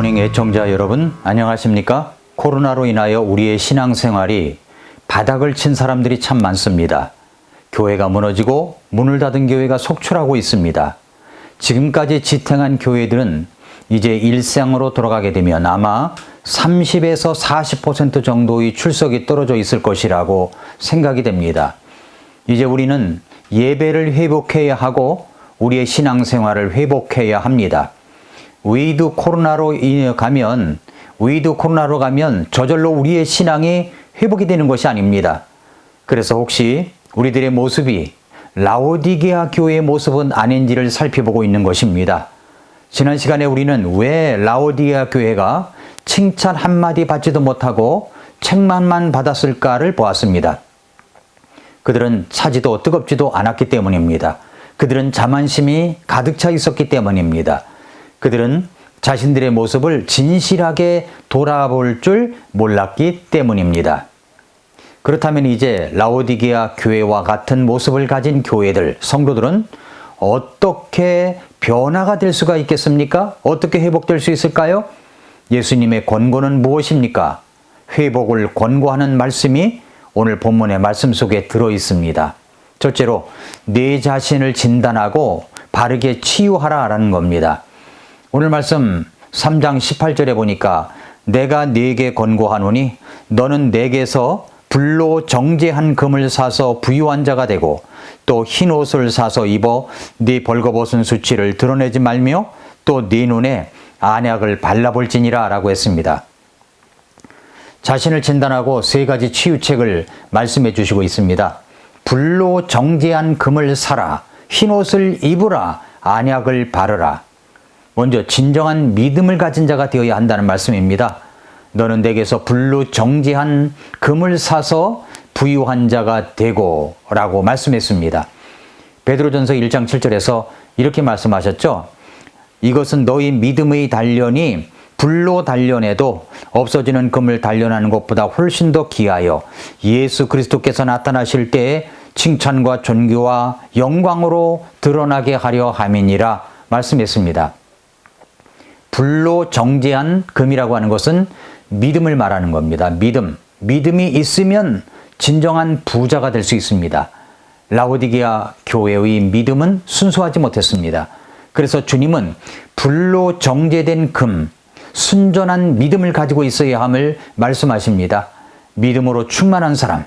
굿모닝 애청자 여러분, 안녕하십니까? 코로나로 인하여 우리의 신앙생활이 바닥을 친 사람들이 참 많습니다. 교회가 무너지고 문을 닫은 교회가 속출하고 있습니다. 지금까지 지탱한 교회들은 이제 일상으로 돌아가게 되면 아마 30에서 40% 정도의 출석이 떨어져 있을 것이라고 생각이 됩니다. 이제 우리는 예배를 회복해야 하고 우리의 신앙생활을 회복해야 합니다. 위드 코로나로 가면 저절로 우리의 신앙이 회복이 되는 것이 아닙니다. 그래서 혹시 우리들의 모습이 라오디게아 교회의 모습은 아닌지를 살펴보고 있는 것입니다. 지난 시간에 우리는 왜 라오디게아 교회가 칭찬 한마디 받지도 못하고 책망만 받았을까를 보았습니다. 그들은 차지도 뜨겁지도 않았기 때문입니다. 그들은 자만심이 가득 차 있었기 때문입니다. 그들은 자신들의 모습을 진실하게 돌아볼 줄 몰랐기 때문입니다. 그렇다면 이제 라오디게아 교회와 같은 모습을 가진 교회들, 성도들은 어떻게 변화가 될 수가 있겠습니까? 어떻게 회복될 수 있을까요? 예수님의 권고는 무엇입니까? 회복을 권고하는 말씀이 오늘 본문의 말씀 속에 들어 있습니다. 첫째로 내 자신을 진단하고 바르게 치유하라라는 겁니다. 오늘 말씀 3장 18절에 보니까 내가 네게 권고하노니 너는 내게서 불로 정제한 금을 사서 부유한 자가 되고 또 흰 옷을 사서 입어 네 벌거벗은 수치를 드러내지 말며 또 네 눈에 안약을 발라볼지니라 라고 했습니다. 자신을 진단하고 세 가지 치유책을 말씀해 주시고 있습니다. 불로 정제한 금을 사라, 흰 옷을 입으라, 안약을 바르라. 먼저 진정한 믿음을 가진 자가 되어야 한다는 말씀입니다. 너는 내게서 불로 정제한 금을 사서 부유한 자가 되고 라고 말씀했습니다. 베드로전서 1장 7절에서 이렇게 말씀하셨죠. 이것은 너희 믿음의 단련이 불로 단련해도 없어지는 금을 단련하는 것보다 훨씬 더 귀하여 예수 그리스도께서 나타나실 때에 칭찬과 존귀와 영광으로 드러나게 하려 함이니라 말씀했습니다. 불로 정제한 금이라고 하는 것은 믿음을 말하는 겁니다. 믿음이 있으면 진정한 부자가 될 수 있습니다. 라오디게아 교회의 믿음은 순수하지 못했습니다. 그래서 주님은 불로 정제된 금, 순전한 믿음을 가지고 있어야 함을 말씀하십니다. 믿음으로 충만한 사람,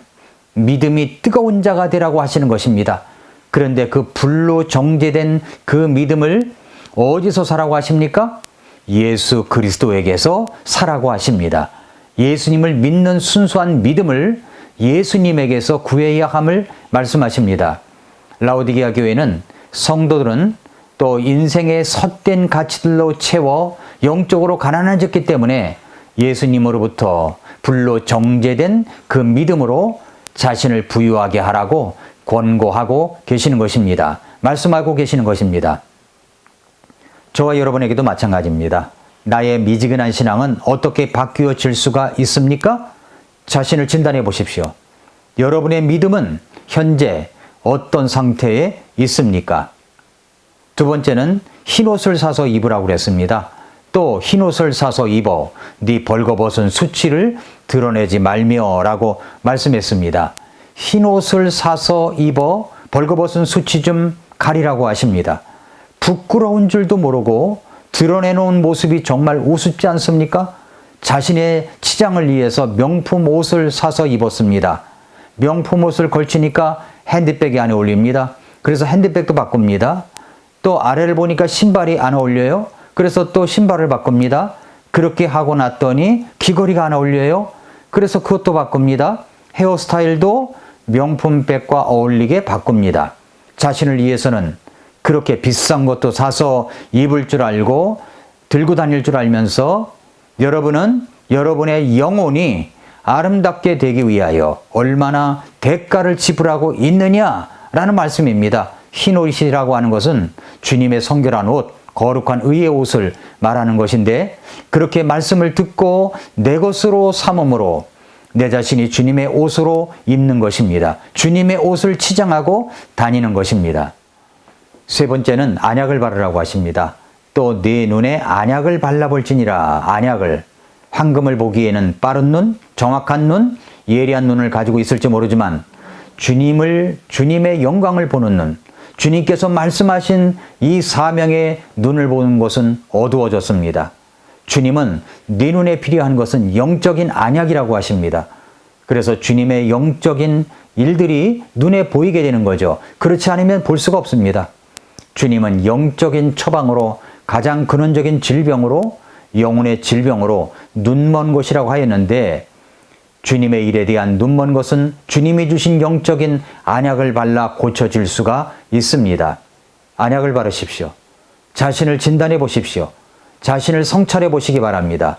믿음이 뜨거운 자가 되라고 하시는 것입니다. 그런데 그 불로 정제된 그 믿음을 어디서 사라고 하십니까? 예수 그리스도에게서 사라고 하십니다. 예수님을 믿는 순수한 믿음을 예수님에게서 구해야 함을 말씀하십니다. 라오디게아 교회는 성도들은 또 인생의 헛된 가치들로 채워 영적으로 가난해졌기 때문에 예수님으로부터 불로 정제된 그 믿음으로 자신을 부유하게 하라고 권고하고 계시는 것입니다. 말씀하고 계시는 것입니다. 저와 여러분에게도 마찬가지입니다. 나의 미지근한 신앙은 어떻게 바뀌어질 수가 있습니까? 자신을 진단해 보십시오. 여러분의 믿음은 현재 어떤 상태에 있습니까? 두 번째는 흰옷을 사서 입으라고 그랬습니다. 또 흰옷을 사서 입어 네 벌거벗은 수치를 드러내지 말며 라고 말씀했습니다. 흰옷을 사서 입어 벌거벗은 수치 좀 가리라고 하십니다. 부끄러운 줄도 모르고 드러내놓은 모습이 정말 우습지 않습니까? 자신의 치장을 위해서 명품 옷을 사서 입었습니다. 명품 옷을 걸치니까 핸드백이 안 어울립니다. 그래서 핸드백도 바꿉니다. 또 아래를 보니까 신발이 안 어울려요. 그래서 또 신발을 바꿉니다. 그렇게 하고 났더니 귀걸이가 안 어울려요. 그래서 그것도 바꿉니다. 헤어스타일도 명품백과 어울리게 바꿉니다. 자신을 위해서는 그렇게 비싼 것도 사서 입을 줄 알고 들고 다닐 줄 알면서 여러분은 여러분의 영혼이 아름답게 되기 위하여 얼마나 대가를 지불하고 있느냐라는 말씀입니다. 흰 옷이라고 하는 것은 주님의 성결한 옷, 거룩한 의의 옷을 말하는 것인데 그렇게 말씀을 듣고 내 것으로 삼음으로 내 자신이 주님의 옷으로 입는 것입니다. 주님의 옷을 치장하고 다니는 것입니다. 세 번째는 안약을 바르라고 하십니다. 또 네 눈에 안약을 발라볼지니라. 안약을, 황금을 보기에는 빠른 눈, 정확한 눈, 예리한 눈을 가지고 있을지 모르지만 주님의 영광을 보는 눈, 주님께서 말씀하신 이 사명의 눈을 보는 것은 어두워졌습니다. 주님은 네 눈에 필요한 것은 영적인 안약이라고 하십니다. 그래서 주님의 영적인 일들이 눈에 보이게 되는 거죠. 그렇지 않으면 볼 수가 없습니다. 주님은 영적인 처방으로, 가장 근원적인 질병으로, 영혼의 질병으로 눈먼 것이라고 하였는데, 주님의 일에 대한 눈먼 것은 주님이 주신 영적인 안약을 발라 고쳐질 수가 있습니다. 안약을 바르십시오. 자신을 진단해 보십시오. 자신을 성찰해 보시기 바랍니다.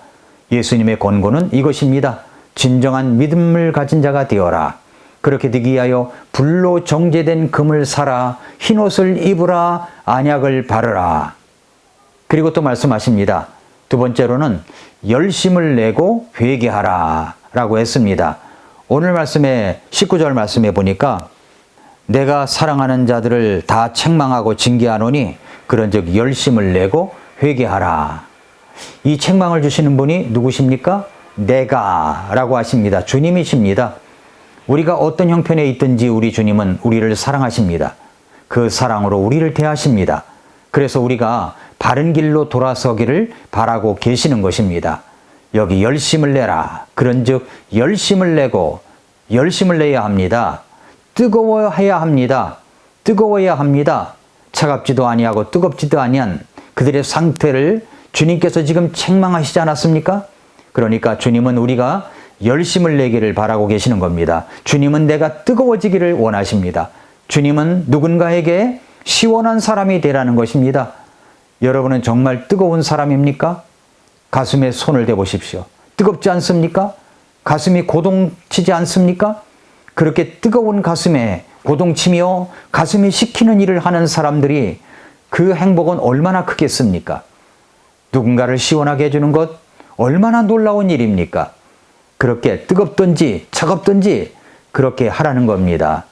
예수님의 권고는 이것입니다. 진정한 믿음을 가진 자가 되어라. 그렇게 되기 위하여 불로 정제된 금을 사라. 흰옷을 입으라. 안약을 바르라. 그리고 또 말씀하십니다. 두 번째로는 열심을 내고 회개하라 라고 했습니다. 오늘 말씀에 19절 말씀에 보니까 내가 사랑하는 자들을 다 책망하고 징계하노니 그런즉 열심을 내고 회개하라. 이 책망을 주시는 분이 누구십니까? 내가 라고 하십니다. 주님이십니다. 우리가 어떤 형편에 있든지 우리 주님은 우리를 사랑하십니다. 그 사랑으로 우리를 대하십니다. 그래서 우리가 바른 길로 돌아서기를 바라고 계시는 것입니다. 여기 열심을 내라. 그런즉 열심을 내고, 열심을 내야 합니다. 뜨거워야 합니다. 뜨거워야 합니다. 차갑지도 아니하고 뜨겁지도 아니한 그들의 상태를 주님께서 지금 책망하시지 않았습니까? 그러니까 주님은 우리가 열심을 내기를 바라고 계시는 겁니다. 주님은 내가 뜨거워지기를 원하십니다. 주님은 누군가에게 시원한 사람이 되라는 것입니다. 여러분은 정말 뜨거운 사람입니까? 가슴에 손을 대보십시오. 뜨겁지 않습니까? 가슴이 고동치지 않습니까? 그렇게 뜨거운 가슴에 고동치며 가슴이 식히는 일을 하는 사람들이 그 행복은 얼마나 크겠습니까? 누군가를 시원하게 해주는 것 얼마나 놀라운 일입니까? 그렇게 뜨겁든지 차갑든지 그렇게 하라는 겁니다.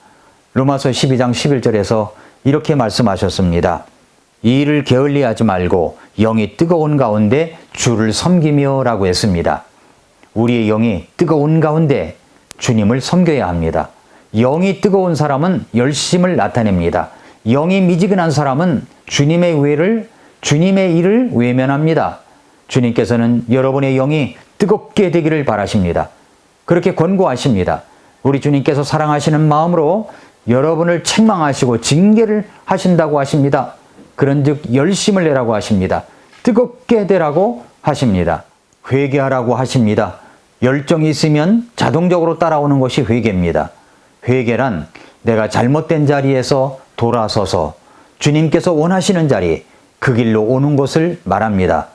로마서 12장 11절에서 이렇게 말씀하셨습니다. 이 일을 게을리하지 말고 영이 뜨거운 가운데 주를 섬기며 라고 했습니다. 우리의 영이 뜨거운 가운데 주님을 섬겨야 합니다. 영이 뜨거운 사람은 열심을 나타냅니다. 영이 미지근한 사람은 주님의 일을 외면합니다. 주님께서는 여러분의 영이 뜨겁게 되기를 바라십니다. 그렇게 권고하십니다. 우리 주님께서 사랑하시는 마음으로 여러분을 책망하시고 징계를 하신다고 하십니다. 그런즉 열심을 내라고 하십니다. 뜨겁게 되라고 하십니다. 회개하라고 하십니다. 열정이 있으면 자동적으로 따라오는 것이 회개입니다. 회개란 내가 잘못된 자리에서 돌아서서 주님께서 원하시는 자리, 그 길로 오는 것을 말합니다.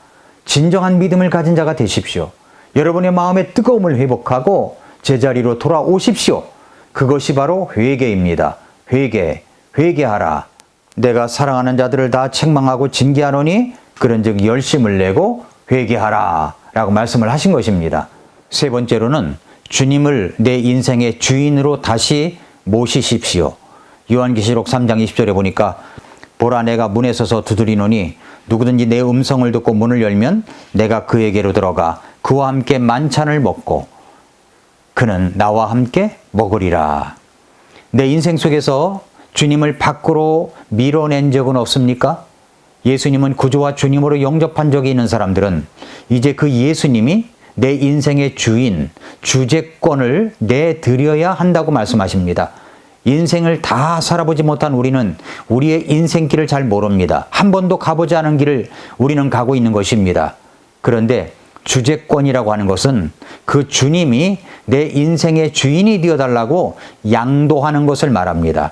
진정한 믿음을 가진 자가 되십시오. 여러분의 마음의 뜨거움을 회복하고 제자리로 돌아오십시오. 그것이 바로 회개입니다. 회개하라. 내가 사랑하는 자들을 다 책망하고 징계하노니 그런즉 열심을 내고 회개하라 라고 말씀을 하신 것입니다. 세 번째로는 주님을 내 인생의 주인으로 다시 모시십시오. 요한계시록 3장 20절에 보니까 보라 내가 문에 서서 두드리노니 누구든지 내 음성을 듣고 문을 열면 내가 그에게로 들어가 그와 함께 만찬을 먹고 그는 나와 함께 먹으리라. 내 인생 속에서 주님을 밖으로 밀어낸 적은 없습니까? 예수님은 구주와 주님으로 영접한 적이 있는 사람들은 이제 그 예수님이 내 인생의 주인, 주재권을 내드려야 한다고 말씀하십니다. 인생을 다 살아보지 못한 우리는 우리의 인생길을 잘 모릅니다. 한 번도 가보지 않은 길을 우리는 가고 있는 것입니다. 그런데 주재권이라고 하는 것은 그 주님이 내 인생의 주인이 되어달라고 양도하는 것을 말합니다.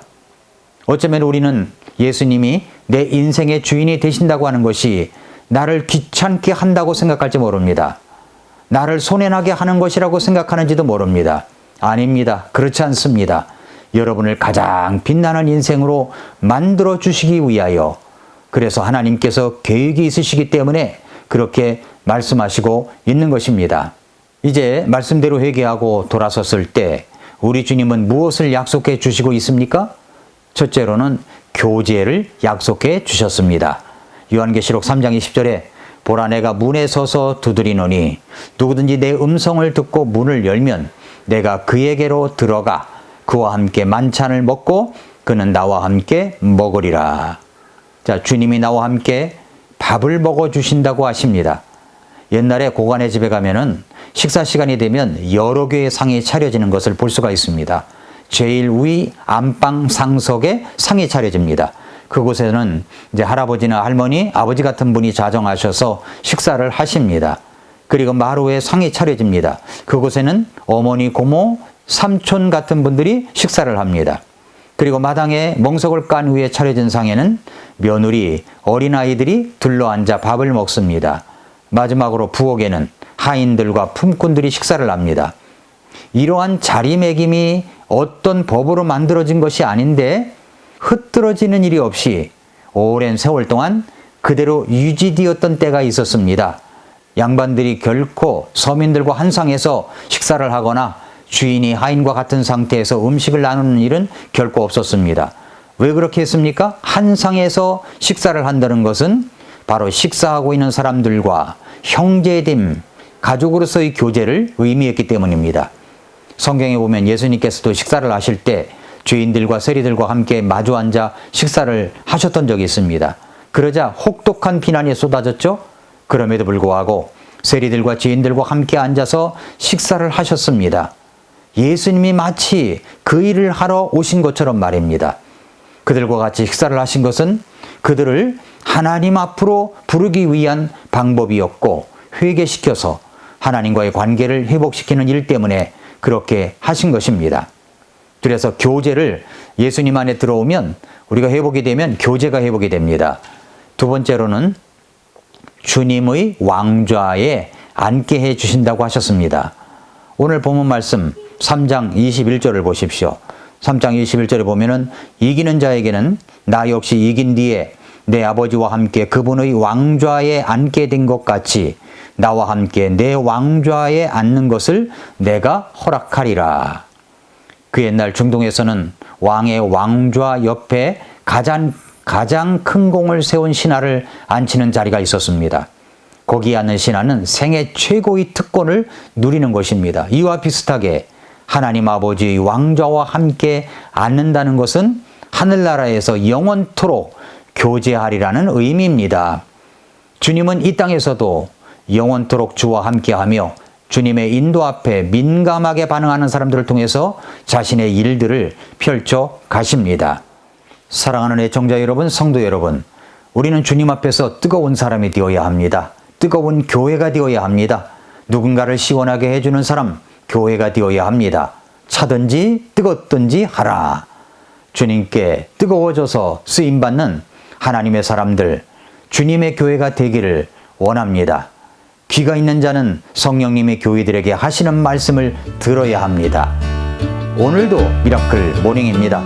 어쩌면 우리는 예수님이 내 인생의 주인이 되신다고 하는 것이 나를 귀찮게 한다고 생각할지 모릅니다. 나를 손해나게 하는 것이라고 생각하는지도 모릅니다. 아닙니다. 그렇지 않습니다. 여러분을 가장 빛나는 인생으로 만들어 주시기 위하여 그래서 하나님께서 계획이 있으시기 때문에 그렇게 말씀하시고 있는 것입니다. 이제 말씀대로 회개하고 돌아섰을 때 우리 주님은 무엇을 약속해 주시고 있습니까? 첫째로는 교제를 약속해 주셨습니다. 요한계시록 3장 20절에 보라 내가 문에 서서 두드리노니 누구든지 내 음성을 듣고 문을 열면 내가 그에게로 들어가 그와 함께 만찬을 먹고 그는 나와 함께 먹으리라. 자, 주님이 나와 함께 밥을 먹어주신다고 하십니다. 옛날에 고관의 집에 가면은 식사 시간이 되면 여러 개의 상이 차려지는 것을 볼 수가 있습니다. 제일 위 안방 상석에 상이 차려집니다. 그곳에는 이제 할아버지나 할머니, 아버지 같은 분이 자정하셔서 식사를 하십니다. 그리고 마루에 상이 차려집니다. 그곳에는 어머니, 고모, 삼촌 같은 분들이 식사를 합니다. 그리고 마당에 멍석을 깐 위에 차려진 상에는 며느리, 어린아이들이 둘러앉아 밥을 먹습니다. 마지막으로 부엌에는 하인들과 품꾼들이 식사를 합니다. 이러한 자리매김이 어떤 법으로 만들어진 것이 아닌데 흐트러지는 일이 없이 오랜 세월 동안 그대로 유지되었던 때가 있었습니다. 양반들이 결코 서민들과 한 상에서 식사를 하거나 주인이 하인과 같은 상태에서 음식을 나누는 일은 결코 없었습니다. 왜 그렇게 했습니까? 한 상에서 식사를 한다는 것은 바로 식사하고 있는 사람들과 형제됨, 가족으로서의 교제를 의미했기 때문입니다. 성경에 보면 예수님께서도 식사를 하실 때 죄인들과 세리들과 함께 마주 앉아 식사를 하셨던 적이 있습니다. 그러자 혹독한 비난이 쏟아졌죠? 그럼에도 불구하고 세리들과 죄인들과 함께 앉아서 식사를 하셨습니다. 예수님이 마치 그 일을 하러 오신 것처럼 말입니다. 그들과 같이 식사를 하신 것은 그들을 하나님 앞으로 부르기 위한 방법이었고 회개시켜서 하나님과의 관계를 회복시키는 일 때문에 그렇게 하신 것입니다. 그래서 교제를 예수님 안에 들어오면 우리가 회복이 되면 교제가 회복이 됩니다. 두 번째로는 주님의 왕좌에 앉게 해 주신다고 하셨습니다. 오늘 본문 말씀 3장 21절을 보십시오. 3장 21절에 보면은 이기는 자에게는 나 역시 이긴 뒤에 내 아버지와 함께 그분의 왕좌에 앉게 된 것 같이 나와 함께 내 왕좌에 앉는 것을 내가 허락하리라. 그 옛날 중동에서는 왕의 왕좌 옆에 가장 큰 공을 세운 신하를 앉히는 자리가 있었습니다. 거기에 앉는 신하는 생애 최고의 특권을 누리는 것입니다. 이와 비슷하게 하나님 아버지의 왕좌와 함께 앉는다는 것은 하늘나라에서 영원토록 교제하리라는 의미입니다. 주님은 이 땅에서도 영원토록 주와 함께하며 주님의 인도 앞에 민감하게 반응하는 사람들을 통해서 자신의 일들을 펼쳐 가십니다. 사랑하는 애청자 여러분, 성도 여러분, 우리는 주님 앞에서 뜨거운 사람이 되어야 합니다. 뜨거운 교회가 되어야 합니다. 누군가를 시원하게 해주는 사람, 교회가 되어야 합니다. 차든지 뜨겁든지 하라. 주님께 뜨거워져서 쓰임받는 하나님의 사람들, 주님의 교회가 되기를 원합니다. 귀가 있는 자는 성령님의 교회들에게 하시는 말씀을 들어야 합니다. 오늘도 미라클 모닝입니다.